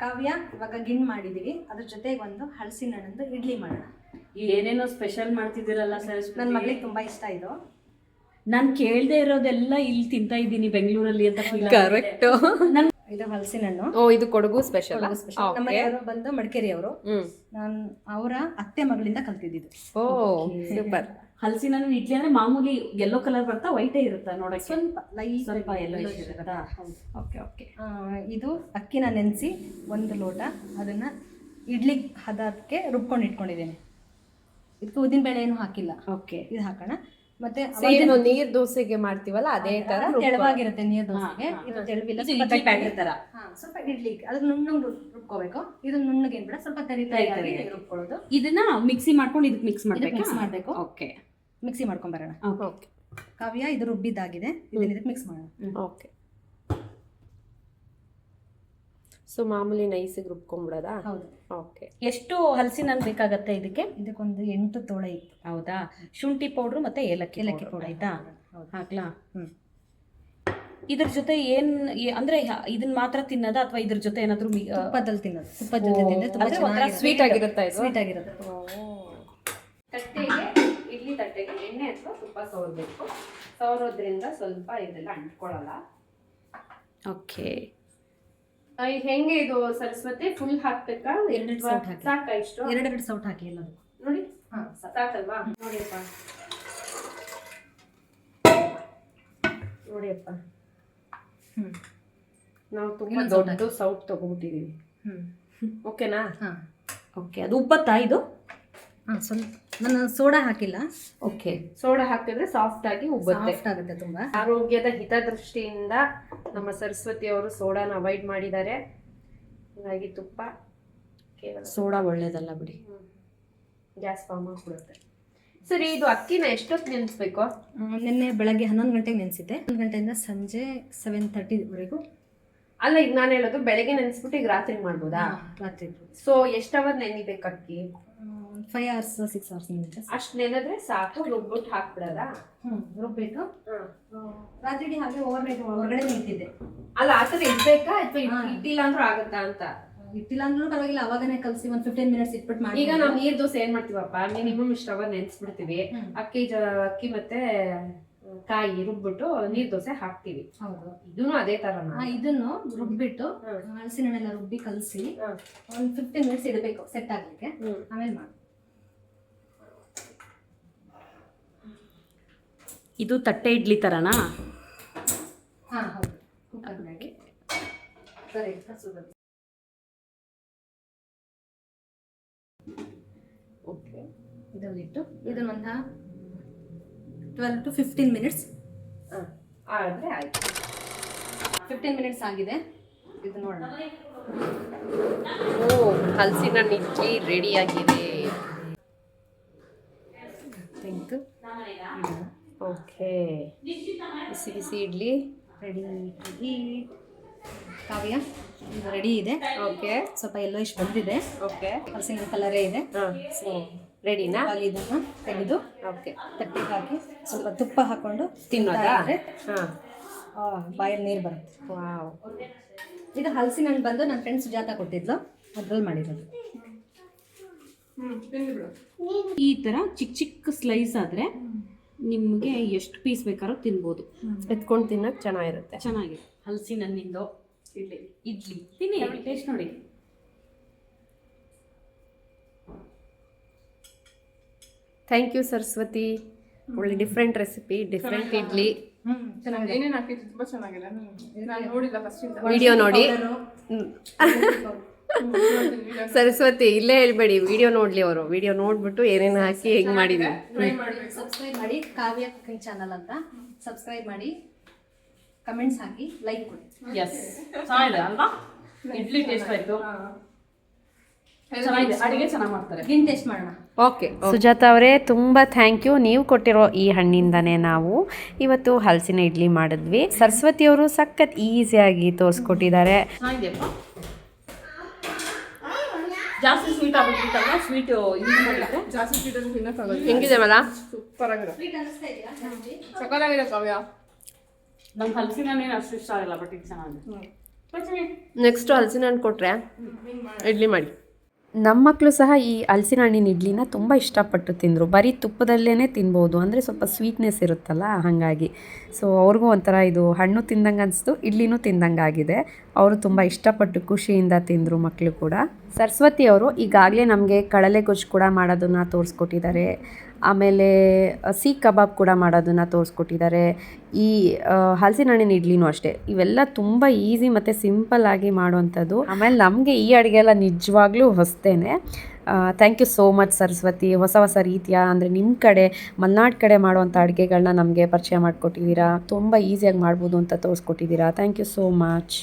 ಕಾವ್ಯ ಇವಾಗ ಗಿಣ್ ಮಾಡಿದೀವಿ, ಅದ್ರ ಜೊತೆಗೆ ಒಂದು ಹಲಸಿನ ಹಣ್ಣಂದು ಇಡ್ಲಿ ಮಾಡೋಣ. ಏನೇನೋ ಸ್ಪೆಷಲ್ ಮಾಡ್ತಿದ್ದೀರಲ್ಲ ಸರ್. ನನ್ನ ಮಗಳಿಗೆ ತುಂಬಾ ಇಷ್ಟ ಇದು. ನಾನು ಕೇಳದೆ ಇರೋದೆಲ್ಲ ಇಲ್ಲಿ ತಿಂತಾ ಇದ್ದೀನಿ ಬೆಂಗಳೂರಲ್ಲಿ ಅಂತ. ಕರೆಕ್ಟ್. ಇದು ಹಲಸಿನ ಹಣ್ಣು. ಇದು ಕೊಡಗು ಸ್ಪೆಷಲ್. ನಮ್ಮ ಮನೆಯವರು ಬಂದು ಮಡಿಕೇರಿ ಅವರು, ನಾನು ಅವರ ಅತ್ತೆ ಮಗಳಿಂದ ಕಲ್ತಿದ್ದು. ಓ ಸೂಪರ್. ಹಲಸಿನ ಹಣ್ಣು ಇಡ್ಲಿ ಅಂದ್ರೆ ಮಾಮೂಲಿ ಯೆಲ್ಲೋ ಕಲರ್ ಬರ್ತಾ ವೈಟೇ ಇರುತ್ತಾ ನೋಡಕ್ಕೆ? ಸ್ವಲ್ಪ ಯೆಲ್ಲೋ ಇರುತ್ತಾ? Okay okay. ಇದು ಅಕ್ಕಿನ ನೆನೆಸಿ 1 ಲೋಟ ಅದನ್ನ ಇಡ್ಲಿ ಹದಕ್ಕೆ ರುಬ್ಕೊಂಡು ಇಟ್ಕೊಂಡಿದ್ದೇನೆ. ಇದಕ್ಕೆ ಉದ್ದಿನ ಬೇಳೆ ಏನು ಹಾಕಿಲ್ಲ. ಓಕೆ, ಇದು ಹಾಕೋಣ. ಮತ್ತೆ ನೀರ್ ದೋಸೆಗೆ ಮಾಡ್ತೀವಲ್ಲ ಅದೇ ತರ ತೆಳುವಾಗಿರುತ್ತೆ ನೀರ್ ದೋಸೆಗೆ. ಇದು ತೆಳುವಿಲ್ಲ, ಸ್ವಲ್ಪ ಪ್ಯಾಕೆಟ್ ತರ. ಸ್ವಲ್ಪ ಇಡ್ಲಿ ಅದನ್ನ ನುಣ್ಣಗೆ ರುಬ್ಕೋಬೇಕು. ಇದು ನುಣ್ಣಗೆ ಏನ್ ಬೇಡ, ಸ್ವಲ್ಪ ತರಿ ತರಿ ರುಬ್ಕೊಳ್ಳೋದು. ಇದನ್ನ ಮಿಕ್ಸಿ ಮಾಡ್ಕೊಂಡು ಇದಕ್ಕೆ ಮಿಕ್ಸ್ ಮಾಡ್ಬೇಕು. ಓಕೆ, ಮಿಕ್ಸಿ ಮಾಡ್ಕೊಂಡ್ ಬರೋಣ. ಓಕೆ ಕಾವ್ಯ ಇದು ರುಬ್ಬಿದ್ದಾಗಿದೆ, ಇದನ್ನ ಇದಕ್ಕೆ ಮಿಕ್ಸ್ ಮಾಡೋಣ. ಓಕೆ. ಸೊ ಮಾಮೂಲಿ ನೈಸಿಗೆ ರುಬ್ಕೊಂಡ್ಬಿಡೋದಾ? ಹೌದು. ಓಕೆ. ಎಷ್ಟು ಹಲಸಿನ ಹಣ್ಣು ಬೇಕಾಗತ್ತೆ ಇದಕ್ಕೆ? ಇದಕ್ಕೊಂದು 8 ತೋಳೆ ಇತ್ತು. ಹೌದಾ? ಶುಂಠಿ ಪೌಡ್ರು ಮತ್ತೆ ಏಲಕ್ಕಿ ಪೌಡರ್ ಆಯ್ತಾ? ಹಾಕ್ಲಾ? ಇದ್ರ ಜೊತೆ ಏನ್ ಅಂದ್ರೆ ಇದನ್ನ ಮಾತ್ರ ತಿನ್ನೋದಾ ಅಥವಾ ಇದ್ರ ಜೊತೆ ಏನಾದ್ರು ತುಪ್ಪದಲ್ಲಿ ತಿನ್ನೋದು? ತುಪ್ಪದ ಜೊತೆ ತಿಂದ್ರೆ ತುಂಬಾ ಸ್ವೀಟ್ ಆಗಿರುತ್ತೆ. ಸ್ವೀಟ್ ಆಗಿರುತ್ತೆ. ತಟ್ಟೆಗೆ, ಇಡ್ಲಿ ತಟ್ಟೆಗೆ ಎಣ್ಣೆ ಅಥವಾ ತುಪ್ಪ ಸವರಬೇಕು. ಸವರೋದ್ರಿಂದ ಸ್ವಲ್ಪ ಇದೆಲ್ಲ ಅಂಟ್ಕೊಳ್ಳಲ್ಲ. ಓಕೆ. ಹೆಂಗೆ ಇದು ಸರಸ್ವತಿ? ಫುಲ್ ಹಾಕ್ಬೇಕಾ? 2 ಸೌಟ್ ಹಾಕಿ. ಸಾಕಾ ಇಷ್ಟು? 2 ಸೌಟ್ ಹಾಕಿ ಎಲ್ಲದು. ನೋಡಿ, ಸಾಕಲ್ವಾ? ನೋಡಿಯಪ್ಪ, ನೋಡಿಯಪ್ಪ, ನಾವು ತುಂಬಾ ದೊಡ್ಡ ಸೌಟ್ ತಗೊಂಡ್ಬಿಟ್ಟಿದೀವಿ. ಓಕೆನಾ? ಓಕೆ. ಅದು ಉಪ್ಪತ್ತಾ ಇದು? ಸ್ವಲ್ಪ ನಾನು ಸೋಡಾ ಹಾಕಿಲ್ಲ. ಓಕೆ. ಸೋಡಾ ಹಾಕಿದ್ರೆ ಸಾಫ್ಟ್ ಆಗಿ ಉಬ್ಬುತ್ತೆ, ಸಾಫ್ಟ್ ಆಗುತ್ತೆ ತುಂಬಾ. ಆರೋಗ್ಯದ ಹಿತದೃಷ್ಟಿಯಿಂದ ನಮ್ಮ ಸರಸ್ವತಿ ಅವರು ಸೋಡಾನ ಅವಾಯ್ಡ್ ಮಾಡಿದ್ದಾರೆ. ಹಾಗಾಗಿ ತುಪ್ಪ ಕೇವಲ. ಸೋಡಾ ಒಳ್ಳೇದಲ್ಲ ಬಿಡಿ, ಗ್ಯಾಸ್ ಫಾರ್ಮ್ ಆಗಿಬಿಡುತ್ತೆ. ಸರಿ, ಇದು ಅಕ್ಕಿನ ಎಷ್ಟೊತ್ತು ನೆನೆಸ್ಬೇಕು? ನಿನ್ನೆ ಬೆಳಗ್ಗೆ 11 ಗಂಟೆಗೆ ನೆನೆಸಿದ್ದೆ. 11 ಗಂಟೆಯಿಂದ ಸಂಜೆ 7:30ವರೆಗೂ. ಅಲ್ಲ, ಈಗ ನಾನು ಹೇಳೋದು ಬೆಳಗ್ಗೆ ನೆನೆಸ್ಬಿಟ್ಟು ಈಗ ರಾತ್ರಿ ಮಾಡ್ಬೋದಾ? ರಾತ್ರಿ. ಸೊ ಎಷ್ಟು ಅವರ್ ನೆನಿಬೇಕು ಅಕ್ಕಿ? 5 hours 6 hours ನೆನೆಯುತ್ತೆ. ಅಷ್ಟು ನೆನೆದ್ರೆ ಸಾಕು, ರುಬ್ಬಿಟ್ಟು ಹಾಕ್ಬಿಡೋದಾ? ರುಬ್ಬಿಟ್ಟು ರಾತ್ರಿ ಹಾಗೆ ಓವರ್ನೈಟ್ ಹೊರಗಡೆ ನಿಂತಿದ್ದೆ. ಅಲ್ಲ, ಆ ಥರ ಇಡ್ಬೇಕಾ ಅಥವಾ ಇಟ್ಟಿಲ್ಲ ಅಂದ್ರೂ ಆಗತ್ತಾ ಅಂತ? ಇಟ್ಟಿಲ್ಲ ಅಂದ್ರೂ ಪರವಾಗಿಲ್ಲ, ಅವಾಗನೇ ಕಲಸಿ ಒಂದು 15 minutes ಇಟ್ಬಿಟ್ಟು ಮಾಡಿ. ಈಗ ನಾವು ನೀರ್ ದೋಸೆ ಏನ್ ಮಾಡ್ತೀವಪ್ಪ, ಮಿನಿಮಮ್ ಇಷ್ಟು ಅವರ್ ನೆನೆಸ್ಬಿಡ್ತೀವಿ. ಅಕ್ಕಿ ಮತ್ತೆ ಕಾಯಿ ರುಬ್ಬಿಟ್ಟು ನೀರ್ ದೋಸೆ ಹಾಕ್ತಿವಿ. ಹೌದು, ಇದನ್ನು ಅದೇ ತರನಾ? ಇದನ್ನು ರುಬ್ಬಿಟ್ಟು ಹಲಸಿನ ಹಣ್ಣೆಲ್ಲ ರುಬ್ಬಿ ಕಲಸಿ ಒಂದು 15 minutes ಇಡಬೇಕು ಸೆಟ್ ಆಗ್ಲಿಕ್ಕೆ. ಆಮೇಲೆ ಮಾಡಿ. ಇದು ತಟ್ಟೆ ಇಡ್ಲಿ ತರನಾ? ಹೌದು. ಕುಕ್ಕರ್ ಮಾಡಿ ಸರಿ ಹಸುಗಲಿ. ಓಕೆ. ಇದನ್ನಿಟ್ಟು ಇದನ್ನೊಂದು 12 to 15 minutes ಆದ್ರೆ ಆಯ್ತು. 15 minutes ಆಗಿದೆ. ಇದು ನೋಡೋಣ. ಓ, ಹಲಸಿನ ಇಡ್ಲಿ ರೆಡಿ ಆಗಿದೆ. ಓಕೆ, ಬಿಸಿ ಬಿಸಿ idli ready to eat. Kavya ಇದು ರೆಡಿ ಇದೆ. ಓಕೆ. ಸ್ವಲ್ಪ ಎಲ್ಲೋಯಿಶ್ ಬಂದಿದೆ. ಓಕೆ. ಹಲಸಿನ ಕಲರೇ ಇದೆ. ಸೊ ರೆಡಿನಾ? ಇದನ್ನು ತೆಗೆದು ಓಕೆ ತಟ್ಟೆಗೆ ಹಾಕಿ ಸ್ವಲ್ಪ ತುಪ್ಪ ಹಾಕೊಂಡು ತಿನ್ನೋದಾ? ಬಾಯಲ್ಲಿ ನೀರು ಬರುತ್ತೆ. ವಾವ್. ಇದು ಹಲಸಿನ ಹಣ್ಣು ಬಂದು ನನ್ನ ಫ್ರೆಂಡ್ ಸುಜಾತ ಕೊಟ್ಟಿದ್ಲು, ಅದ್ರಲ್ಲಿ ಮಾಡಿರೋದು. ಈ ತರ ಚಿಕ್ಕ ಚಿಕ್ಕ ಸ್ಲೈಸ್ ಆದ್ರೆ ನಿಮಗೆ ಎಷ್ಟು ಪೀಸ್ ಬೇಕಾದ್ರೂ ತಿನ್ಬೋದು. ಎತ್ಕೊಂಡು ತಿನ್ನಕ್ಕೆ ಚೆನ್ನಾಗಿರುತ್ತೆ. ಚೆನ್ನಾಗಿದೆ. ಹಲಸಿನ ಹಣ್ಣಿಂದು ಇಡ್ಲಿ ತಿನ್ನಿ, ಟೇಸ್ಟ್ ನೋಡಿ. Thank you Saraswati. ಒಳ್ಳೆ ಡಿಫ್ರೆಂಟ್ ರೆಸಿಪಿ, ಡಿಫ್ರೆಂಟ್ ಇಡ್ಲಿ. ಏನೇನು ಹಾಕಿದ್ದು ತುಂಬ ಚೆನ್ನಾಗಿದೆ. ನಾನು ನೋಡಿಲ್ಲ ಫಸ್ಟ್ ಇಂದ. ವಿಡಿಯೋ ನೋಡಿ. ಸರಸ್ವತಿ ಇಲ್ಲೇ ಹೇಳ್ಬೇಡಿ, ವಿಡಿಯೋ ನೋಡ್ಲಿ ಅವರು. ವಿಡಿಯೋ ನೋಡ್ಬಿಟ್ಟು ಏನೇನು ಹಾಕಿ ಹೆಂಗ್ ಮಾಡಿದ್ವಿ. ಸಬ್ಸ್ಕ್ರೈಬ್ ಮಾಡಿ, ಕಾವ್ಯ ಕುಕಿಂಗ್ ಚಾನಲ್ ಅಂತ ಸಬ್ಸ್ಕ್ರೈಬ್ ಮಾಡಿ, ಕಮೆಂಟ್ಸ್ ಹಾಕಿ, ಲೈಕ್ ಕೊಡಿ. ಎಸ್, ಚೆನ್ನಾಗಿದೆ ಅಲ್ವಾ? ಇಡ್ಲಿ ಟೇಸ್ಟ್ ಆಯ್ತು, ಚೆನ್ನಾಗಿದೆ. ಅಡಿಗೆ ಚೆನ್ನಾಗಿ ಮಾಡ್ತಾರೆ. ಗಿನ್ ಟೇಸ್ಟ್ ಮಾಡೋಣ. ಓಕೆ. ಸುಜಾತ ಅವರೇ, ತುಂಬ ಥ್ಯಾಂಕ್ ಯು. ನೀವು ಕೊಟ್ಟಿರೋ ಈ ಹಣ್ಣಿಂದನೇ ನಾವು ಇವತ್ತು ಹಲಸಿನ ಇಡ್ಲಿ ಮಾಡಿದ್ವಿ. ಸರಸ್ವತಿ ಅವರು ಸಖತ್ ಈಸಿಯಾಗಿ ತೋರಿಸ್ಕೊಟ್ಟಿದ್ದಾರೆ. ಚೆನ್ನಾಗಿದೆಯಪ್ಪ. ಜಾಸ್ತಿ ಸ್ವೀಟ್ ಆಗ್ಬಿಟ್ಟಿತ್ತಲ್ಲ, ಸ್ವೀಟ್ ಯೂಸ್ ಮಾಡಿದ್ರೆ ಜಾಸ್ತಿ ಸ್ವೀಟ್ ಅದು ತಿನ್ನಕ್ಕಾಗಲ್ಲ. ಹೆಂಗಿದೆ ಮಲ? ಸೂಪರ್ ಆಗಿದೆ, ಸ್ವೀಟ್ ಅನಿಸ್ತಾ ಇದೆಯಾ? ಸಕಲಾಗಿದೆ ಕಾವ್ಯ. ನಂಗೆ ಹಲಸಿನ ಹಣ್ಣೇನು ಅಷ್ಟು ಇಷ್ಟ ಆಗಿಲ್ಲ, ಬಟ್ ಇದು ಚೆನ್ನಾಗಿದೆ. ನೆಕ್ಸ್ಟ್ ಹಲಸಿನ ಹಣ್ಣು ಕೊಟ್ರೆ ಇಡ್ಲಿ ಮಾಡಿ. ನಮ್ಮ ಮಕ್ಕಳು ಸಹ ಈ ಹಲಸಿನ ಹಣ್ಣಿನ ಇಡ್ಲಿನ ತುಂಬ ಇಷ್ಟಪಟ್ಟು ತಿಂದರು. ಬರೀ ತುಪ್ಪದಲ್ಲೇ ತಿನ್ಬೋದು, ಅಂದರೆ ಸ್ವಲ್ಪ ಸ್ವೀಟ್ನೆಸ್ ಇರುತ್ತಲ್ಲ ಹಾಗಾಗಿ. ಸೊ ಅವ್ರಿಗೂ ಒಂಥರ ಇದು ಹಣ್ಣು ತಿಂದಂಗೆ ಅನಿಸ್ತು, ಇಡ್ಲಿನೂ ತಿಂದಂಗೆ ಆಗಿದೆ. ಅವರು ತುಂಬ ಇಷ್ಟಪಟ್ಟು ಖುಷಿಯಿಂದ ತಿಂದರು ಮಕ್ಕಳು ಕೂಡ. ಸರಸ್ವತಿ ಅವರು ಈಗಾಗಲೇ ನಮಗೆ ಕಡಲೆ ಗೊಜ್ಜು ಕೂಡ ಮಾಡೋದನ್ನು ತೋರಿಸ್ಕೊಟ್ಟಿದ್ದಾರೆ. ಆಮೇಲೆ ಸೀಖ್ ಕಬಾಬ್ ಕೂಡ ಮಾಡೋದನ್ನು ತೋರಿಸ್ಕೊಟ್ಟಿದ್ದಾರೆ. ಈ ಹಲಸಿನ ಹಣ್ಣಿನ ಇಡ್ಲಿನೂ ಅಷ್ಟೇ. ಇವೆಲ್ಲ ತುಂಬ ಈಸಿ ಮತ್ತು ಸಿಂಪಲ್ಲಾಗಿ ಮಾಡೋವಂಥದ್ದು. ಆಮೇಲೆ ನಮಗೆ ಈ ಅಡುಗೆ ಎಲ್ಲ ನಿಜವಾಗ್ಲೂ ಹೊಸ್ತೇನೆ. Thank you so much Saraswati. ಹೊಸ ಹೊಸ ರೀತಿಯ ಅಂದರೆ ನಿಮ್ಮ ಕಡೆ ಮಲೆನಾಡು ಕಡೆ ಮಾಡುವಂಥ ಅಡುಗೆಗಳನ್ನ ನಮಗೆ ಪರಿಚಯ ಮಾಡಿಕೊಟ್ಟಿದ್ದೀರಾ. ತುಂಬ ಈಸಿಯಾಗಿ ಮಾಡ್ಬೋದು ಅಂತ ತೋರಿಸ್ಕೊಟ್ಟಿದ್ದೀರಾ. Thank you so much.